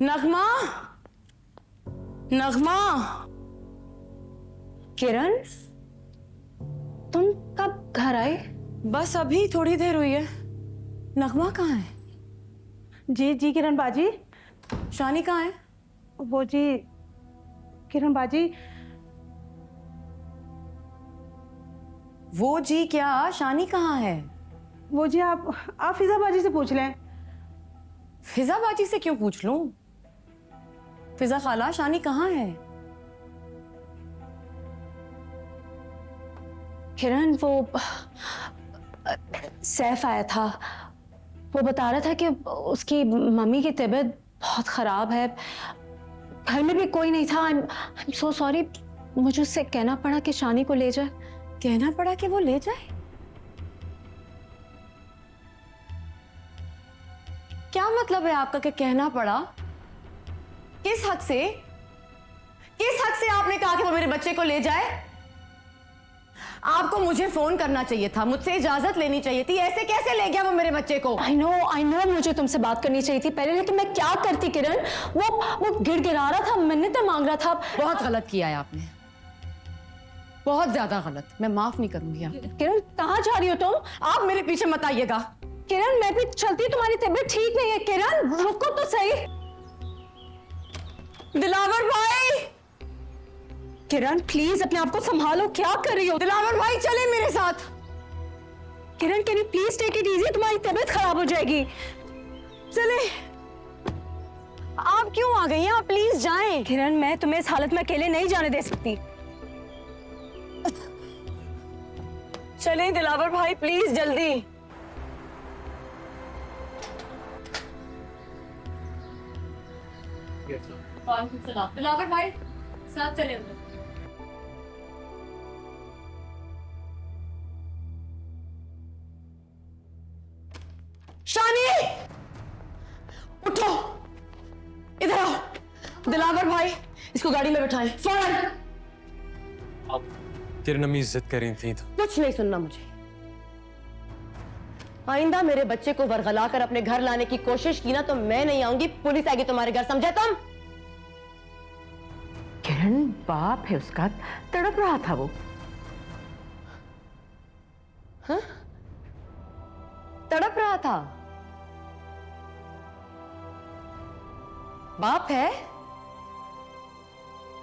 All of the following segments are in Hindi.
नगमा, नगमा। किरण, तुम कब घर आए? बस अभी थोड़ी देर हुई है। नगमा कहाँ है? जी जी किरण बाजी। शानी कहाँ है? वो जी किरण बाजी, वो जी क्या? शानी कहाँ है? वो जी आप फिजा बाजी से पूछ लें। फिजा बाजी से क्यों पूछ लूं? फिजा खाला, शानी कहाँ है? किरण, वो सैफ आया था। वो बता रहा था कि उसकी मम्मी की तबीयत बहुत खराब है। घर में भी कोई नहीं था। I'm so sorry। मुझे उससे कहना पड़ा कि शानी को ले जाए। कहना पड़ा कि वो ले जाए? क्या मतलब है आपका कि कहना पड़ा? किस हक से? किस हक से आपने कहा कि वो मेरे बच्चे को ले जाए? आपको मुझे फोन करना चाहिए था, मुझसे इजाजत लेनी चाहिए थी। ऐसे कैसे ले गया वो मेरे बच्चे को? I know मुझे तुमसे बात करनी चाहिए थी पहले, लेकिन मैं क्या करती किरण। वो गिड़गिड़ा रहा था, मिन्नतें मांग रहा था। बहुत गलत किया है आपने, बहुत ज्यादा गलत। मैं माफ नहीं करूंगी आपको। किरण, कहाँ जा रही हो तुम? आप मेरे पीछे मत आइएगा। किरण, मैं भी चलती, तुम्हारी तबीयत ठीक नहीं है। किरण, रुको तो सही। दिलावर भाई! किरण प्लीज अपने आप को संभालो, क्या कर रही हो? दिलावर भाई चले मेरे साथ। Kiran, can you please take it easy, तुम्हारी तबीयत खराब हो जाएगी। चले। आप क्यों आ गई हैं? आप प्लीज जाएं। किरण, मैं तुम्हें इस हालत में अकेले नहीं जाने दे सकती। चले दिलावर भाई, प्लीज जल्दी। दिलावर भाई साथ चले अंदर। शानी, उठो, इधर आओ। दिलावर भाई, इसको गाड़ी में बिठाएं फौरन। किरण अम्मी इज्जत कर रही थी तो कुछ नहीं सुनना मुझे। आइंदा मेरे बच्चे को बरगला कर अपने घर लाने की कोशिश की ना तो मैं नहीं आऊंगी, पुलिस आएगी तुम्हारे घर, समझे तुम? किरण, बाप है उसका, तड़प रहा था वो। हाँ? तड़प रहा था? बाप है?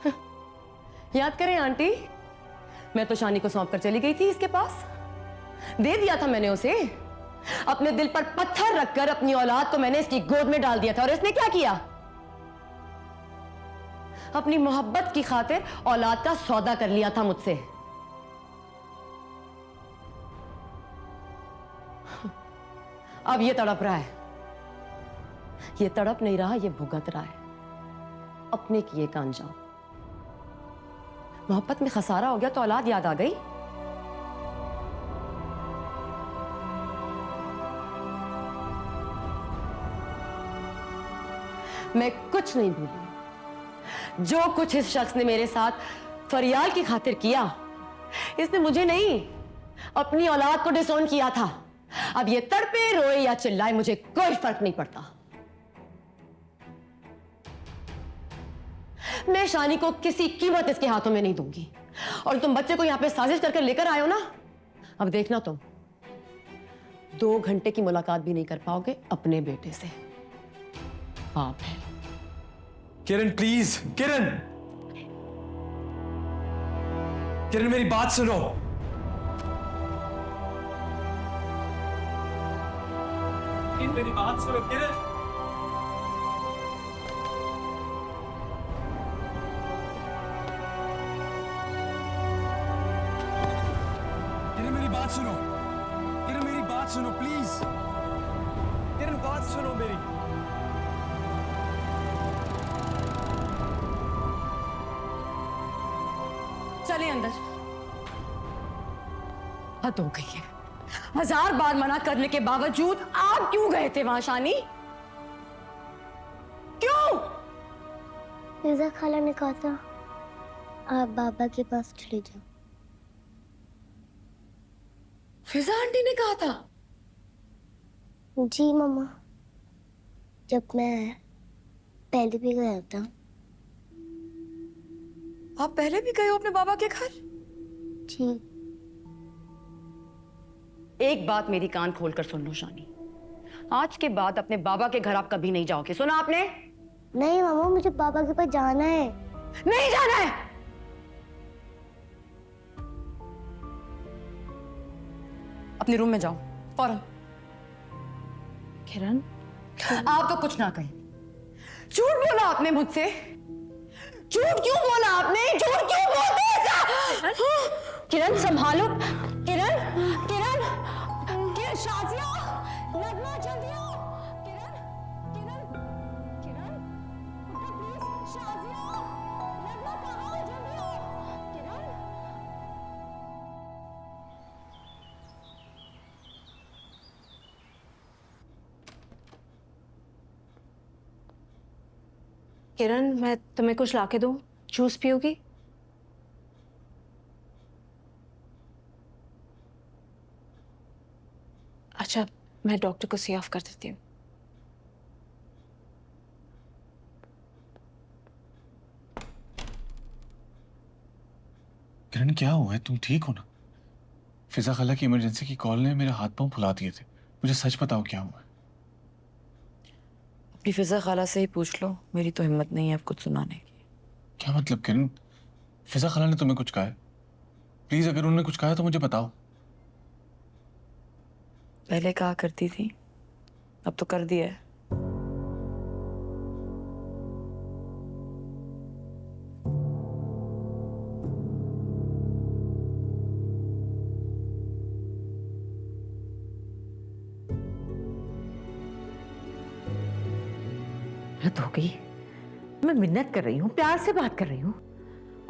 हाँ। याद करें आंटी, मैं तो शानी को सौंप कर चली गई थी इसके पास। दे दिया था मैंने उसे। अपने दिल पर पत्थर रखकर अपनी औलाद को मैंने इसकी गोद में डाल दिया था, और इसने क्या किया? अपनी मोहब्बत की खातिर औलाद का सौदा कर लिया था मुझसे। अब ये तड़प रहा है। ये तड़प नहीं रहा, ये भुगत रहा है अपने किए का अंजाम। मोहब्बत में खसारा हो गया तो औलाद याद आ गई। मैं कुछ नहीं भूली। जो कुछ इस शख्स ने मेरे साथ फरियाल की खातिर किया, इसने मुझे नहीं अपनी औलाद को डिसोन किया था। अब ये तड़पे, रोए या चिल्लाए, मुझे कोई फर्क नहीं पड़ता। मैं शानी को किसी कीमत इसके हाथों में नहीं दूंगी। और तुम बच्चे को यहां पे साजिश करके लेकर आए हो ना, अब देखना तुम 2 घंटे की मुलाकात भी नहीं कर पाओगे अपने बेटे से। बाप है। किरण प्लीज, किरण, किरण मेरी बात सुनो। मेरी बात सुनो किरण। किरण मेरी बात सुनो, किरण मेरी बात सुनो प्लीज। किरण बात सुनो मेरी। चले अंदर। हद हो गई है। 1000 बार मना करने के बावजूद आप क्यों गए थे वहां शानी? क्यों? फिजा खाला ने कहा था आप बाबा के पास चले जाओ। फिजा आंटी ने कहा था? जी मम्मा, जब मैं आया पहले भी गया था। आप पहले भी गए हो अपने बाबा के घर? जी। एक बात मेरी कान खोलकर सुन लो शानी, आज के बाद अपने बाबा के घर आप कभी नहीं जाओगे, सुना आपने? नहीं मामा, मुझे बाबा के पास जाना है। नहीं जाना है। अपने रूम में जाओ फौरन। किरण, आप तो कुछ ना कहें। झूठ बोला आपने मुझसे, झूठ क्यों बोला आपने, झूठ क्यों बोलते हैं ऐसा? किरण संभालो। किरण, किरण, किरण, शाजिया, नगमा जल्दी आओ। किरण, किरण, किरण, उठो प्लीज। शाजिया, नगमा कहाँ हो, जल्दी आओ। किरण, किरण, मैं तुम्हें कुछ लाके दूं? जूस पियोगी? अच्छा, मैं डॉक्टर को सी ऑफ कर देती हूँ। किरण क्या हुआ है, तुम ठीक हो ना? फिजा खाला की इमरजेंसी की कॉल ने मेरे हाथ पांव फुला दिए थे। मुझे सच बताओ क्या हुआ है। अपनी फिजा खाला से ही पूछ लो, मेरी तो हिम्मत नहीं है अब कुछ सुनाने की। क्या मतलब किरण, फिजा खाला ने तुम्हें कुछ कहा है? प्लीज अगर उन्होंने कुछ कहा है तो मुझे बताओ। पहले कहा करती थी, अब तो कर दिया है। हद हो गई। मैं मिन्नत कर रही हूँ, प्यार से बात कर रही हूँ,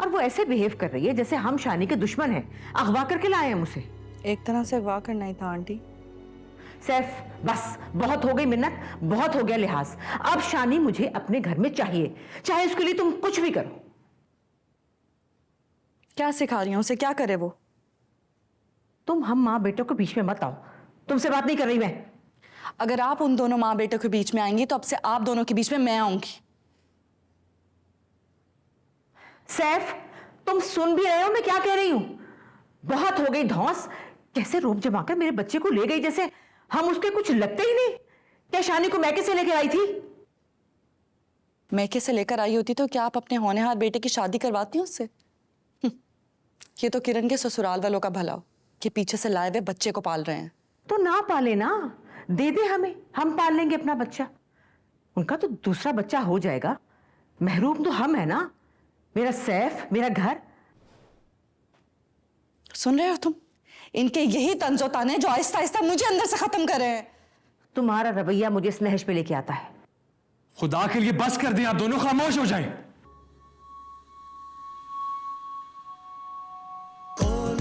और वो ऐसे बिहेव कर रही है जैसे हम शानी के दुश्मन हैं, अगवा करके लाए हैं मुझे। एक तरह से वाह करना ही था आंटी। सैफ बस, बहुत हो गई मिन्नत, बहुत हो गया लिहाज। अब शानी मुझे अपने घर में चाहिए, चाहे उसके लिए तुम कुछ भी करो। क्या सिखा रही हूँ उसे, क्या करे वो? तुम हम माँ बेटों के बीच में मत आओ, तुमसे बात नहीं कर रही मैं। अगर आप उन दोनों माँ बेटों के बीच में आएंगी तो अब से आप दोनों के बीच में मैं आऊंगी। सैफ, तुम सुन भी रहे हो मैं क्या कह रही हूं? बहुत हो गई धौंस, कैसे रूप जमाकर मेरे बच्चे को ले गई जैसे हम उसके कुछ लगते ही नहीं। क्या शानी को मैके से लेकर आई थी? मैके से लेकर आई होती तो क्या आप अपने होनहार बेटे की शादी करवाती उससे? ये तो किरण के ससुराल वालों का भला हो कि पीछे से लाए हुए बच्चे को पाल रहे हैं। तो ना पाले ना, दे दे हमें, हम पाल लेंगे अपना बच्चा। उनका तो दूसरा बच्चा हो जाएगा, महरूम तो हम है ना, मेरा सैफ, मेरा घर। सुन रहे हो तुम? इनके यही तंजो ताने जो आहिस्ता आहिस्ता मुझे अंदर से खत्म कर रहे हैं। तुम्हारा रवैया मुझे इस नहज पे लेके आता है। खुदा के लिए बस कर दें, आप दोनों खामोश हो जाएं। कौन